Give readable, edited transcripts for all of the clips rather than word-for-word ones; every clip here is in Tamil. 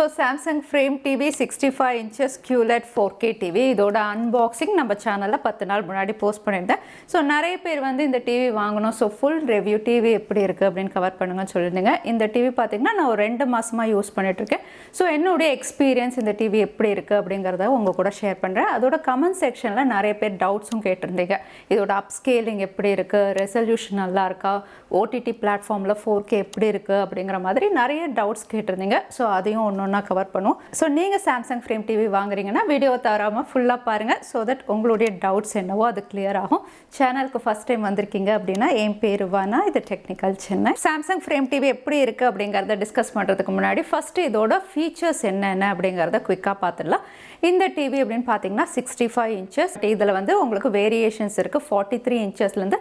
So Samsung Frame TV 65 inches QLED 4K TV இதோட unboxing நம்ம சேனல்ல 10 நாள் முன்னாடி போஸ்ட் பண்ணிருந்தேன். ஸோ நிறைய பேர் வந்து இந்த டிவி வாங்கணும், ஸோ ஃபுல் ரிவ்யூ டிவி எப்படி இருக்குது அப்படின்னு கவர் பண்ணுங்கன்னு சொல்லியிருந்தீங்க. இந்த டிவி பார்த்தீங்கன்னா நான் ஒரு 2 மாதமாக யூஸ் பண்ணிட்டுருக்கேன். ஸோ என்னுடைய எக்ஸ்பீரியன்ஸ் இந்த டிவி எப்படி இருக்குது அப்படிங்கிறத உங்கள் கூட ஷேர் பண்ணுறேன். அதோட கமெண்ட் செக்ஷனில் நிறைய பேர் டவுட்ஸும் கேட்டிருந்தீங்க. இதோட அப்ஸ்கேலிங் எப்படி இருக்குது, ரெசல்யூஷன் நல்லா இருக்கா, ஓடிடி பிளாட்ஃபார்மில் 4K எப்படி இருக்குது அப்படிங்கிற மாதிரி நிறைய டவுட்ஸ் கேட்டிருந்தீங்க. ஸோ அதையும் ஒன்று கவர் பண்ணுவோம். ஸோ நீங்கள் சாம்சங் ஃப்ரேம் டிவி வாங்குறீங்கன்னா வீடியோ தராமல் ஃபுல்லாக பாருங்கள். ஸோ தட் உங்களுடைய டவுட்ஸ் என்னவோ அது கிளியர் ஆகும். சேனலுக்கு ஃபஸ்ட் டைம் வந்திருக்கீங்க அப்படின்னா என் பேர் வானா, இது technical Chennai. Samsung frame TV எப்படி இருக்குது அப்படிங்கிறத டிஸ்கஸ் பண்ணுறதுக்கு முன்னாடி ஃபஸ்ட்டு இதோட ஃபீச்சர்ஸ் என்னென்ன அப்படிங்கிறத குயிக்காக பார்த்துடலாம். இந்த டிவி அப்படின்னு பார்த்தீங்கன்னா 65 இன்ச்சஸ். இதில் வந்து உங்களுக்கு வேரியேஷன்ஸ் இருக்குது. 43 இன்ச்சஸ்லேருந்து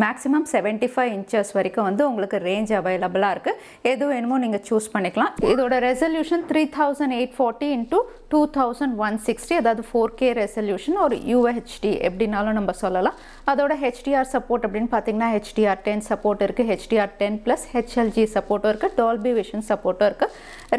மேக்ஸிமம் 75 இன்ச்சஸ் வரைக்கும் வந்து உங்களுக்கு ரேஞ்ச் அவைலபிளாக இருக்குது. எது வேணுமோ நீங்கள் சூஸ் பண்ணிக்கலாம். இதோட ரெசல்யூஷன் 3840 into 2160, அதாவது 4K ரெசல்யூஷன் ஒரு UHD எப்படினாலும் நம்ம சொல்லலாம். அதோட HDR சப்போர்ட் அப்படின்னு பார்த்தீங்கன்னா HDR10 சப்போர்ட் இருக்குது, HDR10+ HLG சப்போர்ட்டும் இருக்குது, டால்பி விஷன் சப்போர்ட்டும் இருக்குது.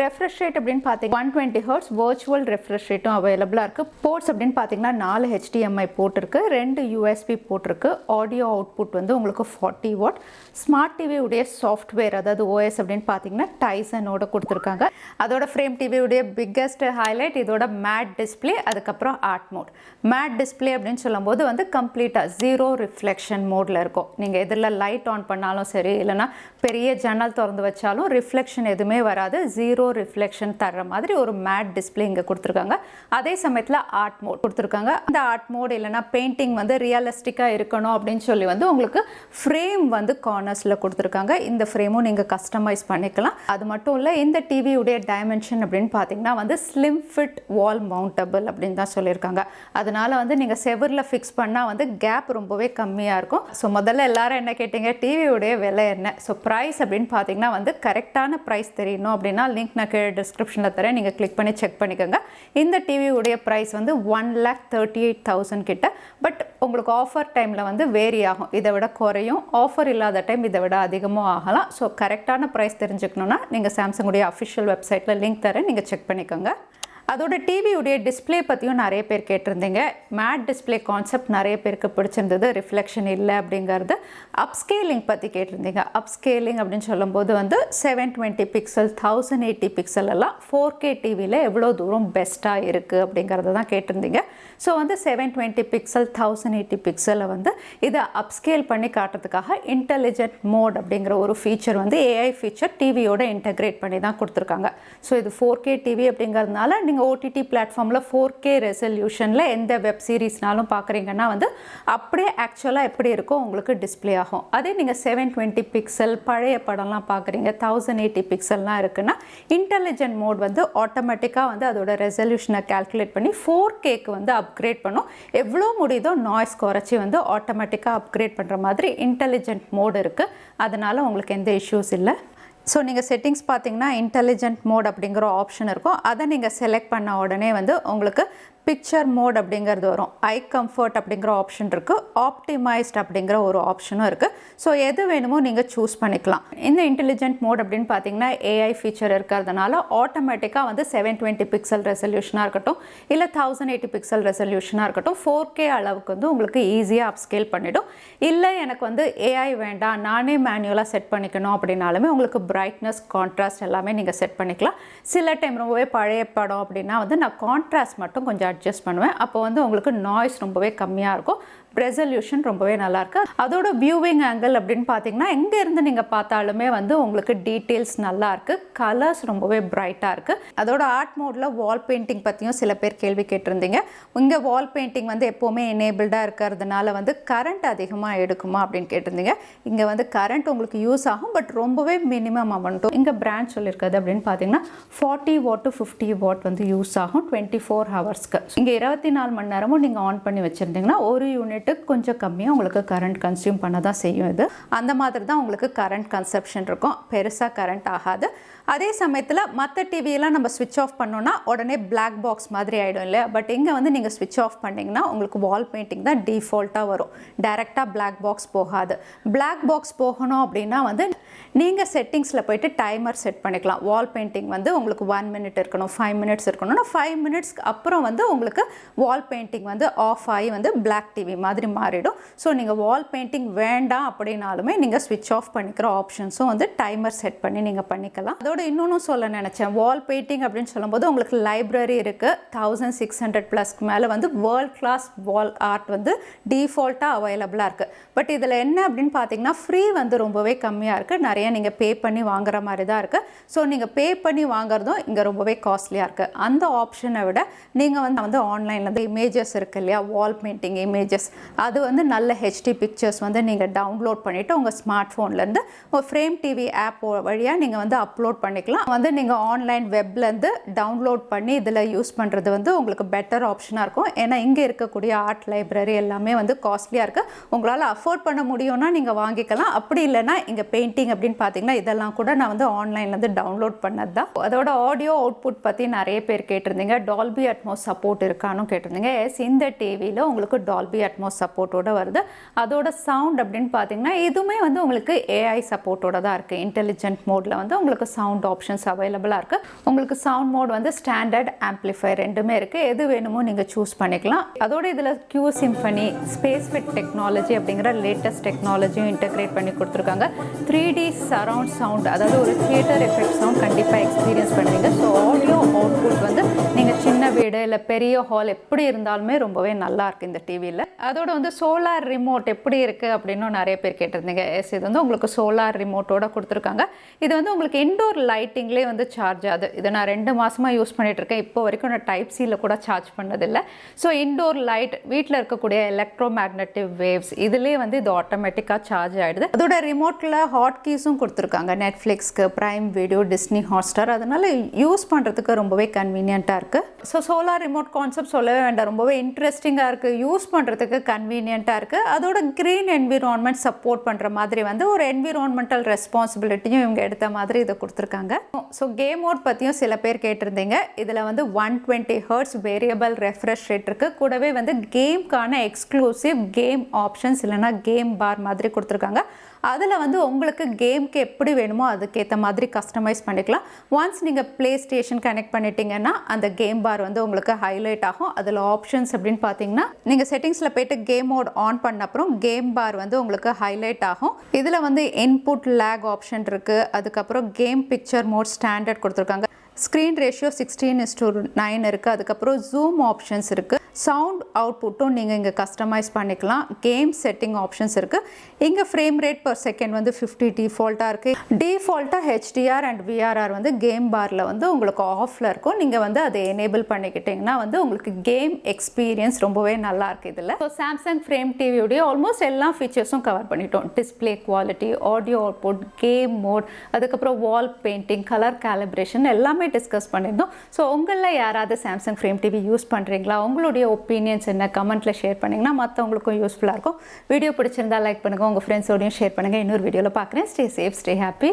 ரெஃப்ரெஷ் ரேட் அப்படின்னு பார்த்தீங்கன்னா 120 Hz வர்ச்சுவல் ரெஃப்ரெஷ் ரேட்டும் அவைலபிளாக இருக்குது. போர்ட்ஸ் அப்படின்னு பார்த்தீங்கன்னா 4 HDMI போர்ட் இருக்குது, 2 USB போர்ட் இருக்குது. ஆடியோ அவுட்புட் வந்து உங்களுக்கு 40 வாட். ஸ்மார்ட் டிவி உடைய சாஃப்ட்வேர் அதாவது OS அப்படின்னு பார்த்தீங்கன்னா டைசனோட கொடுத்துருக்காங்க. அதோட ஃப்ரேம் டிவியுடைய பிக்கஸ்ட் ஹைலைட் இதோட மேட் டிஸ்பிளே, அதுக்கப்புறம் ஆர்ட் மோட். மேட் டிஸ்பிளே அப்படின்னு சொல்லும்போது வந்து கம்ப்ளீட்டாக ஜீரோ ரிஃப்ளெக்ஷன் மோடில் இருக்கும். நீங்கள் எதில் லைட் ஆன் பண்ணாலும் சரி, இல்லைனா பெரிய ஜன்னல் திறந்து வச்சாலும் ரிஃப்ளெக்ஷன் எதுவுமே வராது. ஜீரோ ரிஃப்ளெக்ஷன் தர்ற மாதிரி ஒரு மேட் டிஸ்பிளே இங்கே கொடுத்துருக்காங்க. அதே சமயத்தில் ஆர்ட் மோட் கொடுத்துருக்காங்க. அந்த ஆர்ட் மோட் இல்லைனா பெயிண்டிங் வந்து ரியலிஸ்டிக்காக இருக்கணும் அப்படின்னு சொல்லி வந்து உங்களுக்கு ஃப்ரேம் வந்து கார்னர்ஸில் கொடுத்துருக்காங்க. இந்த ஃப்ரேமும் நீங்கள் கஸ்டமைஸ் பண்ணிக்கலாம். அது மட்டும் இல்லை, இந்த டிவியுடைய டைமென்ஷன் அப்படின்னு பார்த்தீங்கன்னா வந்து ஸ்லிம் ஃபிட் வால் மவுண்டபிள் அப்படின்னு தான் சொல்லியிருக்காங்க. அதனால வந்து நீங்கள் செவரில் ஃபிக்ஸ் பண்ணால் வந்து கேப் ரொம்பவே கம்மியாக இருக்கும். ஸோ முதல்ல எல்லாரும் என்ன கேட்டீங்க, டிவியுடைய விலை என்ன? ஸோ ப்ரைஸ் அப்படின்னு பார்த்தீங்கன்னா வந்து கரெக்டான ப்ரைஸ் தெரியணும் அப்படின்னா லிங்க் நான் கீழே டிஸ்கிரிப்ஷனில் தரேன், நீங்கள் கிளிக் பண்ணி செக் பண்ணிக்கோங்க. இந்த டிவியுடைய ப்ரைஸ் வந்து 1,38,000 கிட்ட. பட் உங்களுக்கு ஆஃபர் டைமில் வந்து வேரி ஆகும், இதை விட குறையும். ஆஃபர் இல்லாத டைம் இதை விட அதிகமாக ஆகலாம். ஸோ கரெக்டான ப்ரைஸ் தெரிஞ்சுக்கணுன்னா நீங்கள் சாம்சங்குடைய அஃபிஷியல் வெப்சைட்டில் லிங்க் தரேன், நீங்கள் செக் பண்ணிக்கோங்க. அதோட டிவியுடைய டிஸ்பிளே பற்றியும் நிறைய பேர் கேட்டிருந்தீங்க. மேட் டிஸ்பிளே கான்செப்ட் நிறைய பேருக்கு பிடிச்சிருந்தது, ரிஃப்ளெக்ஷன் இல்லை அப்படிங்கிறது. அப்ஸ்கேலிங் பற்றி கேட்டிருந்தீங்க. அப்ஸ்கேலிங் அப்படின்னு சொல்லும்போது வந்து 720 பிக்சல் 1080 பிக்சல் எல்லாம் 4K டிவியில் எவ்வளோ தூரம் பெஸ்ட்டாக இருக்குது அப்படிங்கிறத தான் கேட்டிருந்தீங்க. ஸோ வந்து 720 பிக்சல் 1080 பிக்சலை வந்து இதை அப்ஸ்கேல் பண்ணி காட்டுறதுக்காக இன்டெலிஜென்ட் மோட் அப்படிங்கிற ஒரு ஃபீச்சர் வந்து AI ஃபீச்சர் டிவியோட இன்டெகிரேட் பண்ணி தான் கொடுத்துருக்காங்க. ஸோ இது 4K டிவி அப்படிங்கிறதுனால நீங்கள் ஓடிடி பிளாட்ஃபார்மில் 4K ரெசல்யூஷனில் எந்த வெப் சீரிஸ்னாலும் பார்க்குறீங்கன்னா வந்து அப்படியே ஆக்சுவலாக எப்படி இருக்கோ உங்களுக்கு டிஸ்பிளே ஆகும். அதே நீங்கள் 720 பிக்சல் பழைய படம்லாம் பார்க்குறீங்க, 1080 பிக்சல்லாம் இருக்குன்னா இன்டெலிஜென்ட் மோட் வந்து ஆட்டோமேட்டிக்காக வந்து அதோட ரெசல்யூஷனை கால்குலேட் பண்ணி 4Kக்கு வந்து அப்கிரேட் பண்ணும். எவ்வளோ முடியுதோ நாய்ஸ் குறைச்சி வந்து ஆட்டோமேட்டிக்காக அப்கிரேட் பண்ணுற மாதிரி இன்டெலிஜென்ட் மோட் இருக்குது. அதனால் உங்களுக்கு எந்த இஷ்யூஸ் இல்லை. ஸோ நீங்கள் செட்டிங்ஸ் பார்த்தீங்கன்னா இன்டெலிஜென்ட் மோட் அப்படிங்கிற ஆப்ஷன் இருக்கும். அதை நீங்கள் செலக்ட் பண்ண உடனே வந்து உங்களுக்கு பிக்சர் மோட் அப்படிங்கிறது வரும். ஐ கம்ஃபர்ட் அப்படிங்கிற ஆப்ஷன் இருக்குது, ஆப்டிமைஸ்ட் அப்படிங்கிற ஒரு ஆப்ஷனும் இருக்குது. ஸோ எது வேணுமோ நீங்கள் சூஸ் பண்ணிக்கலாம். இந்த இன்டெலிஜென்ட் மோட் அப்படின்னு பார்த்தீங்கன்னா AI ஃபீச்சர் இருக்கிறதுனால ஆட்டோமேட்டிக்காக வந்து 720 பிக்சல் ரெசல்யூஷனாக இருக்கட்டும், இல்லை 1080 பிக்சல் ரெசல்யூஷனாக இருக்கட்டும், 4K அளவுக்கு வந்து உங்களுக்கு ஈஸியாக அப்ஸ்கேல் பண்ணிவிடும். இல்லை எனக்கு வந்து AI வேண்டாம், நானே மேனுவலாக செட் பண்ணிக்கணும் அப்படின்னாலுமே உங்களுக்கு பிரைட்னஸ், கான்ட்ராஸ்ட் எல்லாமே நீங்கள் செட் பண்ணிக்கலாம். சில டைம் ரொம்பவே பழைய படம் அப்படின்னா வந்து நான் கான்ட்ராஸ்ட் மட்டும் கொஞ்சம் அட்ஜஸ்ட் பண்ணுவேன். அப்போ வந்து உங்களுக்கு நாய்ஸ் ரொம்பவே கம்மியாக இருக்கும், ரெசல்யூஷன் ரொம்பவே நல்லாயிருக்கு. அதோட வியூவிங் ஆங்கிள் அப்படின்னு பார்த்தீங்கன்னா எங்கேருந்து நீங்கள் பார்த்தாலுமே வந்து உங்களுக்கு டீட்டெயில்ஸ் நல்லா இருக்குது, கலர்ஸ் ரொம்பவே பிரைட்டாக இருக்குது. அதோட ஆர்ட் மோடில் வால் பெயிண்டிங் பற்றியும் சில பேர் கேள்வி கேட்டிருந்தீங்க. இங்கே வால் பெயிண்டிங் வந்து எப்போவுமே எனேபிள்டாக இருக்கிறதுனால வந்து கரண்ட் அதிகமாக எடுக்குமா அப்படின்னு கேட்டிருந்தீங்க. இங்கே வந்து கரண்ட் உங்களுக்கு யூஸ் ஆகும், பட் ரொம்பவே மினிமம் அமௌண்ட்டும். இங்கே பிராண்ட் சொல்லியிருக்கிறது அப்படின்னு பார்த்தீங்கன்னா 40 வாட் to 50 வாட் வந்து யூஸ் ஆகும் 24 ஹவர்ஸ்க்கு. இங்கே 24 மணி நேரமும் நீங்கள் ஆன் பண்ணி வச்சுருந்தீங்கன்னா ஒரு யூனிட் கொஞ்சம் கம்மியாக உங்களுக்கு கரண்ட் கன்சியூம் பண்ண தான் செய்யும். இது அந்த மாதிரி தான் உங்களுக்கு கரண்ட் கன்சப்ஷன் இருக்கும், பெருசாக கரண்ட் ஆகாது. அதே சமயத்தில் மற்ற டிவியெல்லாம் நம்ம ஸ்விட்ச் ஆஃப் பண்ணோன்னா உடனே பிளாக் பாக்ஸ் மாதிரி ஆகிடும் இல்லையா? பட் இங்கே வந்து நீங்கள் ஸ்விட்ச் ஆஃப் பண்ணிங்கன்னா உங்களுக்கு வால் பெயிண்டிங் தான் டிஃபால்ட்டாக வரும், டைரெக்டாக பிளாக் பாக்ஸ் போகாது. பிளாக் பாக்ஸ் போகணும் அப்படின்னா வந்து நீங்கள் செட்டிங்ஸில் போயிட்டு டைமர் செட் பண்ணிக்கலாம். வால் பெயிண்டிங் வந்து உங்களுக்கு 1 minute இருக்கணும், 5 minutes இருக்கணும்னா 5 minutesக்கு அப்புறம் வந்து உங்களுக்கு வால் பெயிண்டிங் வந்து ஆஃப் ஆகி வந்து பிளாக் டிவி மாதிரி மாறிடும். ஸோ நீங்கள் வால் பெயிண்டிங் வேண்டாம் அப்படின்னாலுமே நீங்கள் ஸ்விட்ச் ஆஃப் பண்ணிக்கிற ஆப்ஷன்ஸும் வந்து டைமர் செட் பண்ணி நீங்கள் பண்ணிக்கலாம். அதோட இன்னொன்று சொல்ல நினச்சேன், வால் பெயிண்டிங் அப்படின்னு சொல்லும்போது உங்களுக்கு லைப்ரரி இருக்குது. 1600+ மேலே வந்து வேர்ல்ட் கிளாஸ் வால் ஆர்ட் வந்து டிஃபால்ட்டாக அவைலபிளாக இருக்குது. பட் இதில் என்ன அப்படின்னு பார்த்தீங்கன்னா ஃப்ரீ வந்து ரொம்பவே கம்மியாக இருக்குது. நிறைய நீங்கள் பே பண்ணி வாங்குற மாதிரி தான் இருக்குது. ஸோ நீங்கள் பே பண்ணி வாங்குறதும் இங்கே ரொம்பவே காஸ்ட்லியாக இருக்குது. அந்த ஆப்ஷனை விட நீங்கள் வந்து ஆன்லைனில் வந்து இமேஜஸ் இருக்குது இல்லையா, வால் பெயிண்டிங் இமேஜஸ், அது வந்து நல்ல ஹெச்டி பிக்சர்ஸ் வந்து நீங்கள் டவுன்லோட் பண்ணிவிட்டு உங்கள் ஸ்மார்ட் ஃபோன்லேருந்து ஒரு ஃப்ரேம் டிவி ஆப் வழியாக நீங்கள் வந்து அப்லோட் பண்ணிக்கலாம். வந்து நீங்கள் ஆன்லைன் வெப்லேருந்து டவுன்லோட் பண்ணி இதில் யூஸ் பண்ணுறது வந்து உங்களுக்கு பெட்டர் ஆப்ஷனாக இருக்கும். ஏன்னா இங்கே இருக்கக்கூடிய ஆர்ட் லைப்ரரி எல்லாமே வந்து காஸ்ட்லியாக இருக்குது. உங்களால் அஃபோர்ட் பண்ண முடியும்னா நீங்கள் வாங்கிக்கலாம். அப்படி இல்லைனா இங்கே பெயிண்டிங் அப்படின்னு பார்த்தீங்கன்னா இதெல்லாம் கூட நான் வந்து ஆன்லைன்லேருந்து டவுன்லோட் பண்ணது தான். அதோட ஆடியோ அவுட்புட் பற்றி நிறைய பேர் கேட்டிருந்தீங்க. டால்பி அட்மோஸ் சப்போர்ட் இருக்கான்னு கேட்டிருந்தீங்க. எஸ், இந்த டிவியில் உங்களுக்கு டால்பி அட்மோஸ் சப்போர்ட்டோட வருது. அதோட சவுண்ட் அப்படின்னு பார்த்தீங்கன்னா இதுவுமே வந்து உங்களுக்கு ஏஐ சப்போர்ட்டோட தான் இருக்குது. இன்டெலிஜென்ட் மோடில் வந்து உங்களுக்கு சவுண்ட் ஆப்ஷன்ஸ் அவைலபிளாக இருக்குது. உங்களுக்கு சவுண்ட் மோட் வந்து ஸ்டாண்டர்ட், ஆம்ப்ளிஃபையர் ரெண்டுமே இருக்குது. எது வேணுமோ நீங்கள் சூஸ் பண்ணிக்கலாம். அதோட இதில் Q symphony space fit technology அப்படிங்கிற லேட்டஸ்ட் டெக்னாலஜியும் இன்டெகிரேட் பண்ணி கொடுத்துருக்காங்க. 3D சரவுண்ட் சவுண்ட், அதாவது ஒரு தியேட்டர் எஃபெக்ட் சவுண்ட் கண்டிப்பாக எக்ஸ்பீரியன்ஸ் பண்ணுவீங்க. ஸோ ஆடியோ அவுட்புட் வந்து நீங்கள் சின்ன வீடு இல்லை பெரிய ஹால் எப்படி இருந்தாலுமே ரொம்பவே நல்லா இருக்குது இந்த டிவியில். அதோட வந்து சோலார் ரிமோட் எப்படி இருக்குது அப்படின்னு நிறைய பேர் கேட்டிருந்தீங்க. எஸ், இது வந்து உங்களுக்கு சோலார் ரிமோட்டோட கொடுத்துருக்காங்க. இது வந்து உங்களுக்கு இன்டோர் லைட்டிங்லேயே வந்து சார்ஜ் ஆகுது. இதை நான் 2 மாதமாக யூஸ் பண்ணிட்டு இருக்கேன். இப்போ வரைக்கும் நான் டைப் சியில் கூட சார்ஜ் பண்ணதில்லை. ஸோ இன்டோர் லைட், வீட்டில் இருக்கக்கூடிய எலக்ட்ரோ மேக்னெட்டிவ் வேவ்ஸ், இதுலேயே வந்து இது ஆட்டோமேட்டிக்காக சார்ஜ் ஆகிடுது. அதோட ரிமோட்டில் ஹாட் கீஸும் கொடுத்துருக்காங்க. நெட்ஃப்ளிக்ஸ்க்கு, பிரைம் வீடியோ, டிஸ்னி ஹாட்ஸ்டார், அதனால யூஸ் பண்ணுறதுக்கு ரொம்பவே கன்வீனியண்ட்டாக இருக்குது. ஸோ சோலார் ரிமோட் கான்செப்ட் சொல்லவே வேண்டாம், ரொம்பவே இன்ட்ரெஸ்டிங்காக இருக்குது, யூஸ் பண்ணுறதுக்கு கன்வீனியண்ட்டாக இருக்குது. அதோட க்ரீன் என்விரான்மெண்ட் சப்போர்ட் பண்ணுற மாதிரி வந்து ஒரு என்விரான்மெண்டல் ரெஸ்பான்சிபிலிட்டியும் இவங்க எடுத்த மாதிரி இதை கொடுத்துருக்காங்க. ஸோ கேம் மோட் பற்றியும் சில பேர் கேட்டிருந்தீங்க. இதில் வந்து 120 Hz வேரியபிள் ரெஃப்ரெஷ் ரேட் இருக்குது. கூடவே வந்து கேம்க்கான எக்ஸ்க்ளூசிவ் கேம் ஆப்ஷன்ஸ் இல்லைனா கேம் பார் மாதிரி கொடுத்துருக்காங்க. அதில் வந்து உங்களுக்கு கேம்க்கு எப்படி வேணுமோ அதுக்கேற்ற மாதிரி கஸ்டமைஸ் பண்ணிக்கலாம். ஒன்ஸ் நீங்கள் ப்ளே ஸ்டேஷன் கனெக்ட் பண்ணிட்டீங்கன்னா அந்த கேம் பார் வந்து உங்களுக்கு ஹைலைட் ஆகும். அதில் ஆப்ஷன்ஸ் அப்படின்னு பார்த்தீங்கன்னா நீங்கள் செட்டிங்ஸில் போய்ட்டு கேம் மோட் ஆன் பண்ண அப்புறம் கேம் பார் வந்து உங்களுக்கு ஹைலைட் ஆகும். இதில் வந்து இன்புட் லேக் ஆப்ஷன் இருக்குது. அதுக்கப்புறம் கேம் பிக்சர் மோட் ஸ்டாண்டர்ட் கொடுத்துருக்காங்க. ஸ்க்ரீன் ரேஷியோ 16:9 இருக்குது. அதுக்கப்புறம் ஜூம் ஆப்ஷன்ஸ் இருக்குது. சவுண்ட் அவுட்புட்டும் நீங்கள் இங்கே கஸ்டமைஸ் பண்ணிக்கலாம். கேம் செட்டிங் ஆப்ஷன்ஸ் இருக்குது. இங்கே ஃப்ரேம் ரேட் பர் செகண்ட் வந்து 50 டிஃபால்ட்டாக இருக்குது. டிஃபால்ட்டாக HDR அண்ட் VRR வந்து கேம் பாரில் வந்து உங்களுக்கு ஆஃபில் இருக்கும். நீங்கள் வந்து அதை எனேபிள் பண்ணிக்கிட்டிங்கன்னா வந்து உங்களுக்கு கேம் எக்ஸ்பீரியன்ஸ் ரொம்பவே நல்லா இருக்குது இதில். ஸோ சாம்சங் ஃப்ரேம் டிவியோடைய ஆல்மோஸ்ட் எல்லா ஃபீச்சர்ஸும் கவர் பண்ணிட்டோம். Display quality, audio output, game mode, அதுக்கப்புறம் வால் பெயிண்டிங், கலர் கேலிப்ரேஷன் எல்லாமே டிஸ்கஸ் பண்ணியிருந்தோம். ஸோ உங்களில் யாராவது சாம்சங் ஃப்ரேம் டிவி யூஸ் பண்ணுறீங்களா? உங்களுடைய ஒப்பீனியன்ஸ் என்ன கமெண்ட்டில் ஷேர் பண்ணிங்கன்னா மற்றவங்களுக்கும் யூஸ்ஃபுல்லாக இருக்கும். வீடியோ பிடிச்சிருந்தா லைக் பண்ணுங்கள், உங்கள் ஃப்ரெண்ட்ஸோடையும் ஷேர் பண்ணுங்கள். இன்னொரு வீடியோவில் பார்க்குறேன். Stay safe, stay happy.